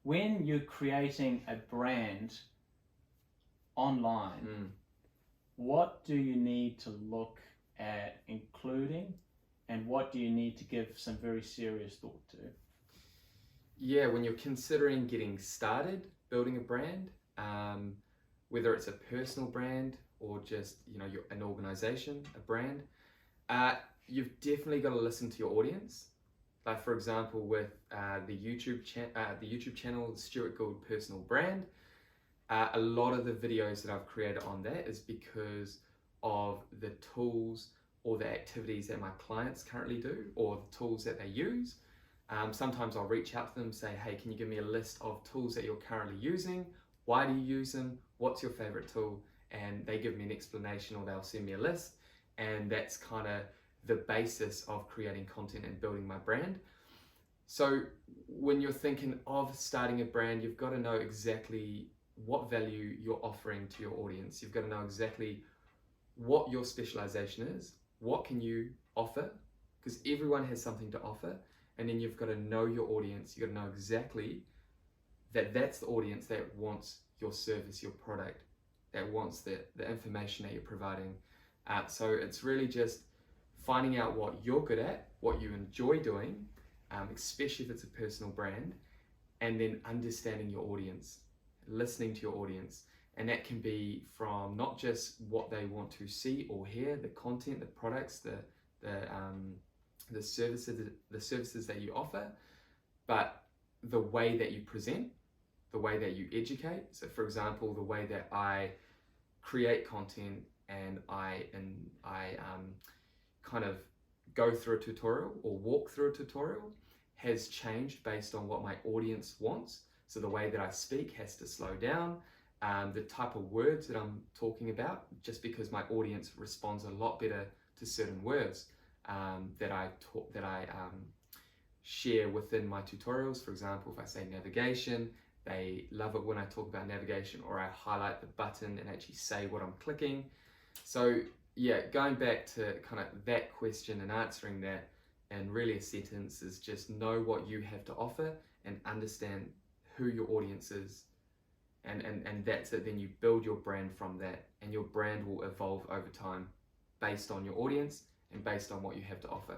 when you're creating a brand online, what do you need to look at including, and what do you need to give some very serious thought to? Yeah, when you're considering getting started building a brand, whether it's a personal brand or just you're an organization, a brand, you've definitely got to listen to your audience. Like for example, with the YouTube channel Stewart Gauld Personal Brand, a lot of the videos that I've created on that is because of the tools or the activities that my clients currently do, or the tools that they use. Sometimes I'll reach out to them and say, hey, can you give me a list of tools that you're currently using? Why do you use them? What's your favorite tool? And they give me an explanation, or they'll send me a list. And that's kind of the basis of creating content and building my brand. So when you're thinking of starting a brand, you've got to know exactly what value you're offering to your audience. You've got to know exactly what your specialization is. What can you offer? Because everyone has something to offer. And then you've got to know your audience. You've got to know exactly that that's the audience that wants your service, your product, that wants the information that you're providing. So it's really just finding out what you're good at, what you enjoy doing, especially if it's a personal brand, and then understanding your audience, listening to your audience. And that can be from not just what they want to see or hear, the content, the products, the services that you offer, but the way that you present, the way that you educate. So for example, the way that I create content and I kind of go through a tutorial or walk through a tutorial has changed based on what my audience wants. So the way that I speak has to slow down. The type of words that I'm talking about, just because my audience responds a lot better to certain words that I share within my tutorials. For example, if I say navigation, they love it when I talk about navigation, or I highlight the button and actually say what I'm clicking. So yeah, going back to kind of that question and answering that in really a sentence is just know what you have to offer and understand who your audience is. And that's it. Then you build your brand from that, and your brand will evolve over time based on your audience and based on what you have to offer.